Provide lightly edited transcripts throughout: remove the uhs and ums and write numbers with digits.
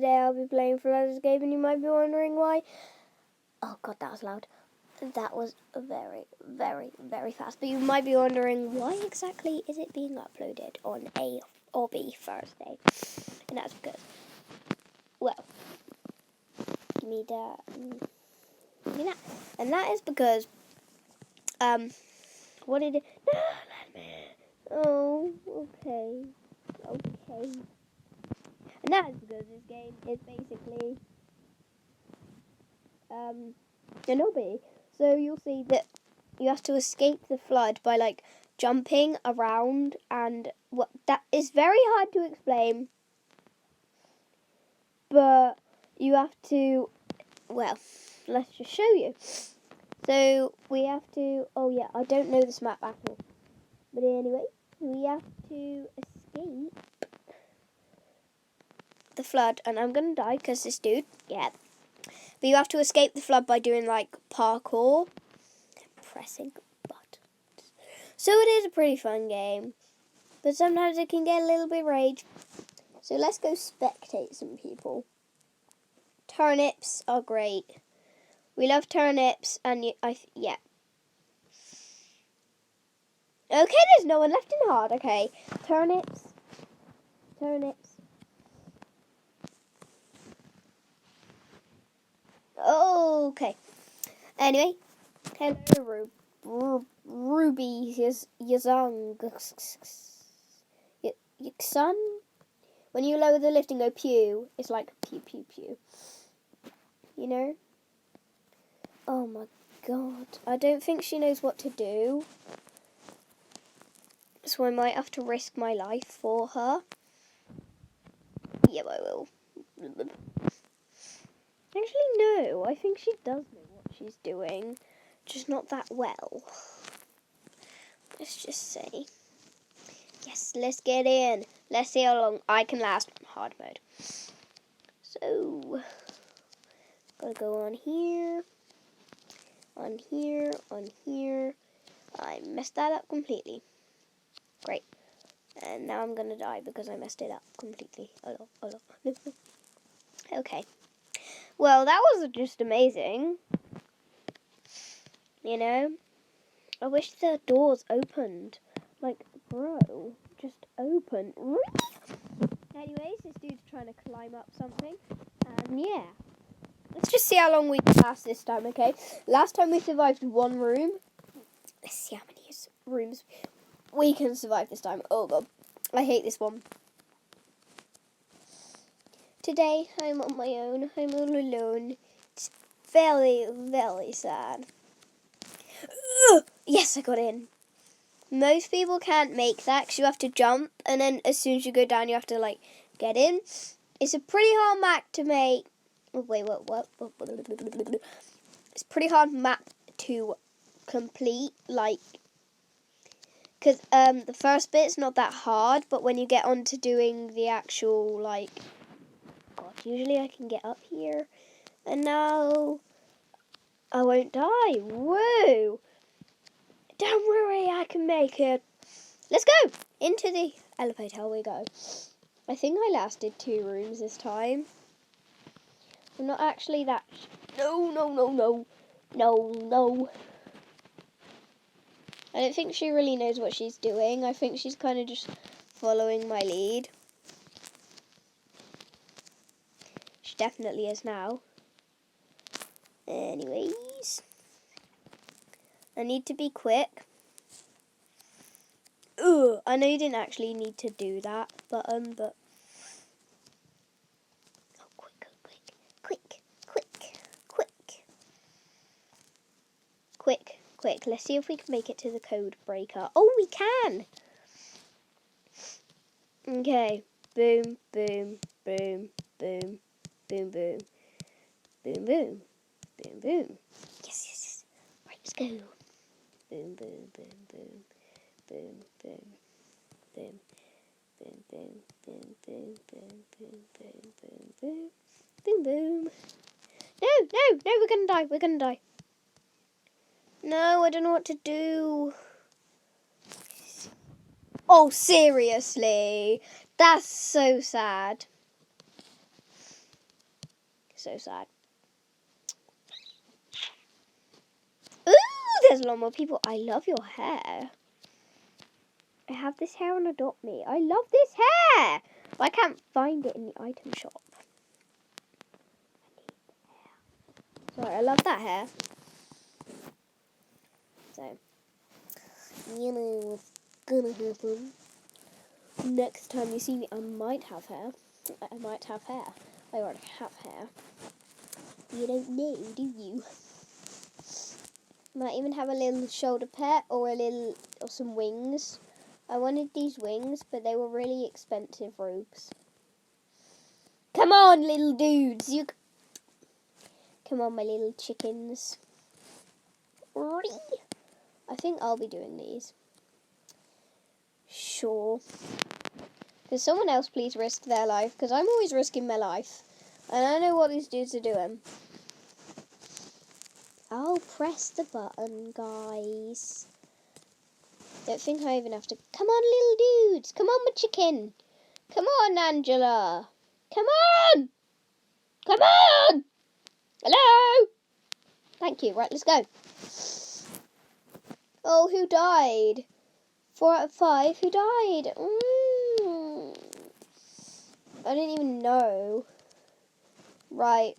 today I'll be playing Flood Escape, and you might be wondering why. Oh god, that was loud. That was very, very, very fast. But you might be wondering why exactly is it being uploaded on a Obby Thursday? And that's because, well, give me that. And that is because, what did it? No, let me. Oh, okay. And that is because this game is basically an obby. So you'll see that you have to escape the flood by like jumping around, and what that is very hard to explain. But you have to, well, let's just show you. So we have to, oh yeah, I don't know this map at all. But anyway, we have to escape the flood, and I'm gonna die because this dude, yeah. But you have to escape the flood by doing like parkour, pressing buttons. So it is a pretty fun game, but sometimes it can get a little bit rage. So let's go spectate some people. Turnips are great. We love turnips, and yeah. Okay, there's no one left in hard. Okay, turnips. Okay. Anyway, hello, Ruby Yazang. Son. When you lower the lift and go pew, it's like pew pew pew. You know? Oh my god. I don't think she knows what to do. So I might have to risk my life for her. Yeah, I will. Actually, no. I think she does know what she's doing. Just not that well. Let's just say. Yes, let's get in. Let's see how long I can last on hard mode. So, gotta go on here. I messed that up completely. Great. And now I'm gonna die because I messed it up completely. Oh no. Okay. Well, that was just amazing. You know? I wish the doors opened. Like, bro, just open. Anyways, this dude's trying to climb up something. And yeah. Let's just see how long we can last this time, okay? Last time we survived one room. Let's see how many rooms we can survive this time. Oh god. I hate this one. Today, I'm on my own. I'm all alone. It's very, very sad. Ugh! Yes, I got in. Most people can't make that because you have to jump, and then as soon as you go down, you have to, like, get in. It's a pretty hard map to make. Oh, wait, what? It's a pretty hard map to complete, like, because the first bit's not that hard, but when you get on to doing the actual, like, God, usually I can get up here, and now I won't die. Woo! Don't worry, I can make it. Let's go! Into the elevator we go. I think I lasted 2 rooms this time. I'm not actually that... No. I don't think she really knows what she's doing. I think she's kind of just following my lead. She definitely is now. Anyways. I need to be quick. Ugh, I know you didn't actually need to do that, but oh, quick. Let's see if we can make it to the code breaker. Oh, we can. Okay. Boom. Yes. Right, let's go. Boom. No, we're gonna die. No, I don't know what to do. Oh, seriously? That's so sad. so sad. Ooh, there's a lot more people. I love your hair. I have this hair on Adopt Me. I love this hair. But I can't find it in the item shop. Sorry, I love that hair. So, you know what's gonna happen. Next time you see me, I might have hair. I might have hair. I already have hair. You don't know, do you? Might even have a little shoulder pet or some wings. I wanted these wings, but they were really expensive robes. Come on, little dudes. Come on, my little chickens. I think I'll be doing these. Sure. Can someone else please risk their life? Because I'm always risking my life. And I know what these dudes are doing. I'll press the button, guys. Don't think I even have to... Come on, little dudes. Come on, my chicken. Come on, Angela. Come on. Come on. Hello. Thank you. Right, let's go. Oh, who died? 4 out of 5. Who died? I didn't even know. Right.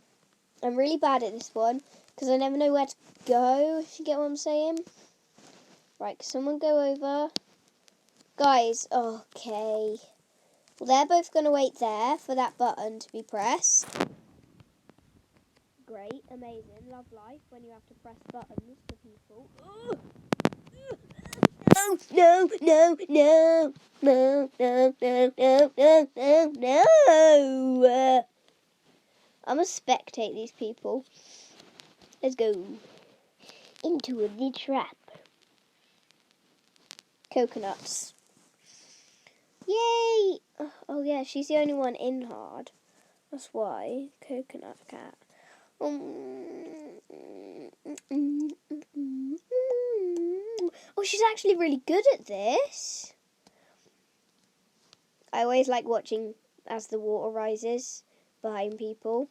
I'm really bad at this one. Because I never know where to go, if you get what I'm saying. Right, can someone go over? Guys, okay. Well, they're both going to wait there for that button to be pressed. Great, amazing, love life when you have to press buttons for people. No, no, no, no, no, no, no, no, no, no. I'm going to spectate these people. Let's go. Into the trap. Coconuts. Yay! Oh yeah, she's the only one in hard. That's why. Coconut cat. Oh, she's actually really good at this. I always like watching as the water rises behind people.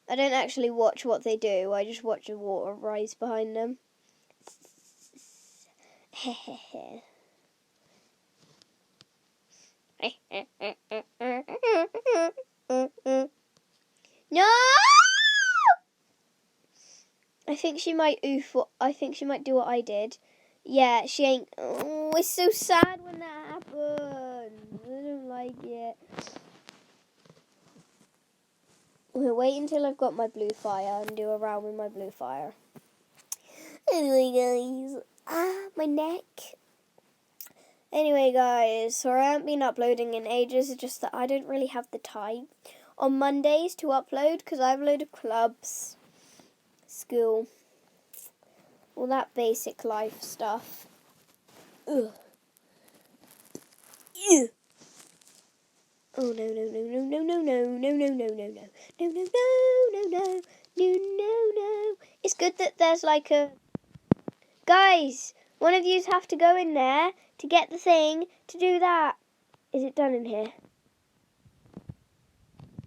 I don't actually watch what they do. I just watch the water rise behind them. No! I think she might I think she might do what I did. Yeah, she ain't. Oh, it's so sad when that happens. I don't like it. We'll wait until I've got my blue fire and do a round with my blue fire. Anyway, guys. My neck. Anyway, guys. So I haven't been uploading in ages. It's just that I don't really have the time on Mondays to upload because I have a load of clubs, school, all that basic life stuff. Ugh. Ew. Oh no no no no no no no no no no no no no no no no no no no. It's good that there's like a guys. One of yous have to go in there to get the thing to do that. Is it done in here?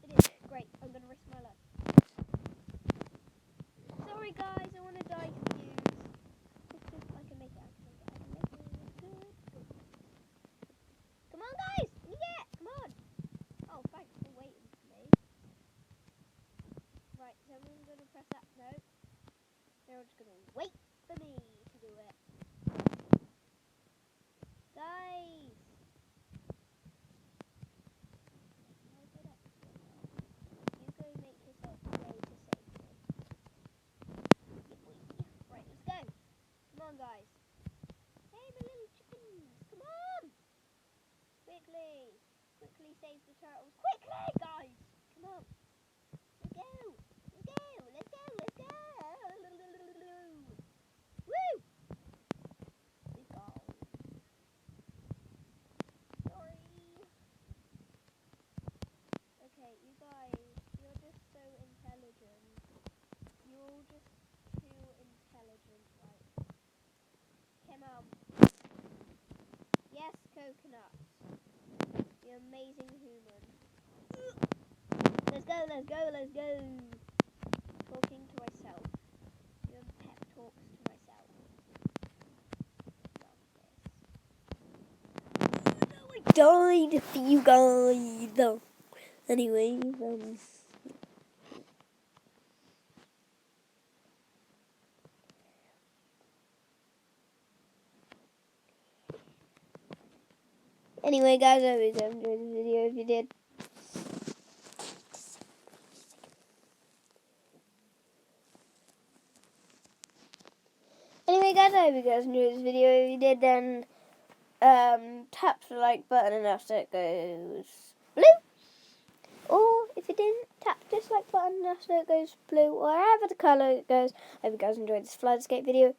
It is. Great. I'm gonna risk my life. Sorry guys, I want to die for you. I can make it. I can make it. Good. Come on guys. Yeah. Come on. Oh, thanks for waiting for me. Right, so I'm going to press that. No. They're just going to wait for me to do it. Guys. You go make yourself way to safety. Right, let's go. Come on, guys. Hey, my little chickens. Come on. Quickly. Quickly save the turtles. Quickly, guys. Come on. Let's go. Let's go. Let's go. Let's go. Woo. Let's go. Sorry. Okay, you guys, you're just so intelligent. You're all just too intelligent, right? Come on. Yes, coconuts. The amazing human. Let's go, let's go, let's go. Talking to myself. Doing pep talks to myself. Love this. No, I died for you guys. Anyway, Anyway, guys, I hope you enjoyed the video. If you did, anyway, guys, I hope you guys enjoyed this video. If you did, then tap the like button and after it goes blue. Or if you didn't, tap the dislike button and after it goes blue. Or however the colour it goes. I hope you guys enjoyed this flight escape video.